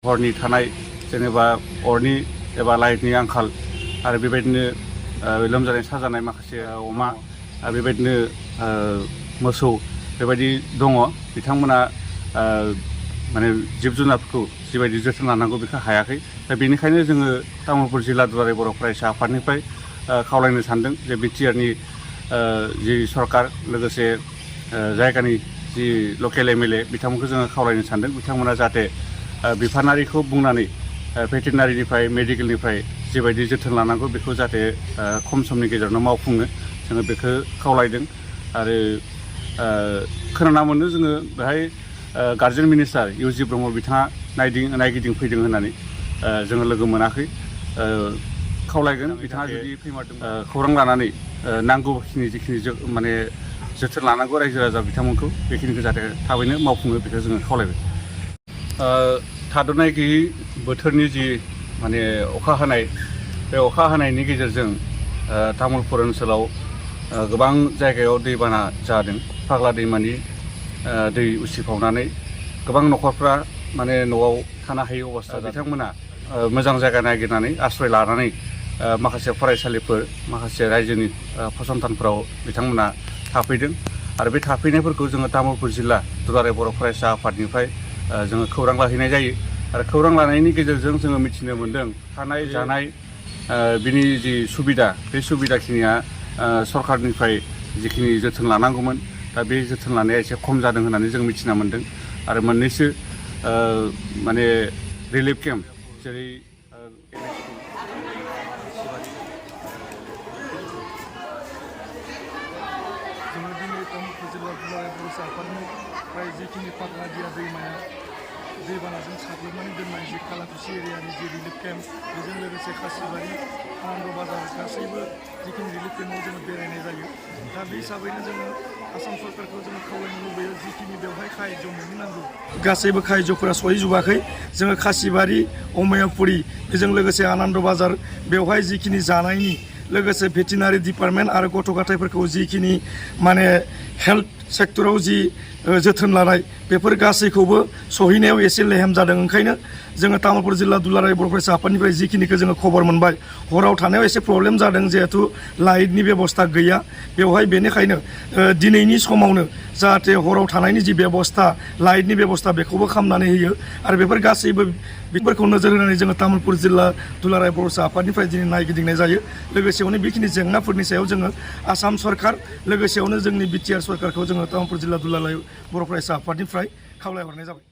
हरनि थानाय जेनेबा अरनि एबा लाइटनि आंखाल आरो बेबायदिनो लोमजानाय साजानाय माखासे अमा आरो बेबायदिनो मोसौ बेबायदि दङ बिथांमोना माने जिब जुनारफोरखौ जिबायदि जोथोन लानांगौ बेखौ हायाखै दा बेनिखायनो जोङो तामुलपुर जिल्ला दुलाराय बर' फरायसा आफादनिफ्राय खावलायनो सानदों जे बिटिआरनि जि सरकार लोगोसे जायगानि जि लकेल एमएलए बिथांमोनखौ जोङो खावलायनो सानदों बिथांमोना जाहाथे बिफानारिखौ बुंनानै भेटेनारिनिफ्राय मेडिकेलनिफ्राय जिबायदि जोथोन लानांगौ बेखौ जाहाथे खम समनि गेजेरावनो मावफुङो जोङो बेखौ खावलायदों आरो खोनाना मोनो जोङो बेहाय गार्जेन मिनिस्टार इउजि ब्रह्म बिथाङा नायगिदिं फैदों होननानै जोङो लोगो मोनाखै खावलायगोन बिथाङा जुदि फैमारदों खौरां लानानै नांगौखिनि जिखिनि माने जोथोन लानांगौ रायजो राजा बिथांमोनखौ बेखिनिखौ जाहाथे थाबैनो मावफुङो बेखौ जोङो खावलायबाय थाद'नाय गैयै बोथोरनि जि माने अखा हानाय बे अखा हानायनि गेजेरजों तामुलपुर ओनसोलाव गोबां जायगायाव दैबाना जादों फाग्ला दैमानि दै उसिफावनानै गोबां न'खरफ्रा माने न'आव थानो हायै अबस्था बिथांमोना मोजां जायगा नागिरनानै आश्रय लानानै माखासे फरायसालिफोर माखासे रायजोनि फसंथानफोराव बिथांमोना थाफैदों आरो बे थाफैनायफोरखौ जोङो तामुलपुर जिल्ला दुलाराय बर' फरायसा आफादनिफ्राय जोङो खौरां लाहैनाय जायो आरो खौरां लानायनि गेजेरजों जोङो मिथिनो मोन्दों थानाय जानाय बिनि जि सुबिदा बे सुबिदाखिनिया सरकारनिफ्राय जिखिनि जोथोन लानांगौमोन दा बे जोथोन लानाया एसे खम जादों होननानै जों मिथिना मोन्दों आरो मोननैसो माने रिलिफ केम्प जेरै जोङो दिनै तामुलपुर जिल्ला दुलाराय फरायसा आफादनिफ्राय जिखिनि फाग्ला दिया दैमाया दैबानाजों साग्लोबनानै दोननाय जि कालाकुसि एरियानि जि रिलिफ केम्प बेजों लोगोसे खासिबारि आनन्द बाजार गासैबो जिखिनि रिलिफ केम्पआव जोङो बेरायनाय जायो दा बे हिसाबैनो जोङो आसाम सरकारखौ जोङो खावलायनो लुबैयो जिखिनि बेवहाय खायज' मोननो नांगौ गासैबो खायज'फोरा सहैजोबाखै जोङो खासिबारि अमयापुरि बेजों लोगोसे आनन्द बाजार बेवहाय जिखिनि जानायनि लोगोसे भेटेनारि डिपार्टमेन्ट आरो गथ' गथायफोरखौ जिखिनि माने हेल्थ सेक्टराव जि जोथोन लानाय बेफोर गासैखौबो सहैनायाव एसे लेहेम जादों ओंखायनो जोङो तामुलपुर जिल्ला दुलाराय बर' फरायसा आफादनिफ्राय जिखिनिखौ जोङो खबर मोनबाय हराव थानायाव एसे प्रब्लेम जादों जिहेथु लाइटनि बेबस्था गैया बेवहाय बेनिखायनो दिनैनि समावनो जाहाथे हराव थानायनि जि बेबस्था लाइटनि बेबस्था बेखौबो खालामनानै होयो आरो बेफोर गासैबो बेफोरखौ नोजोर होनानै जोङो तामुलपुर जिल्ला दुलाराय फरायसा आफादनिफ्राय दिनै नायगिदिंनाय जायो लोगोसेयावनो बेखिनि जेंनाफोरनि सायाव जोङो आसाम सरकार लोगोसेयावनो जोंनि बिटिआर सरकारखौ जोङो तामुलपुर जिल्ला दुलाराय बर' फरायसा आफादनिफ्राय खावलायहरनाय जाबाय।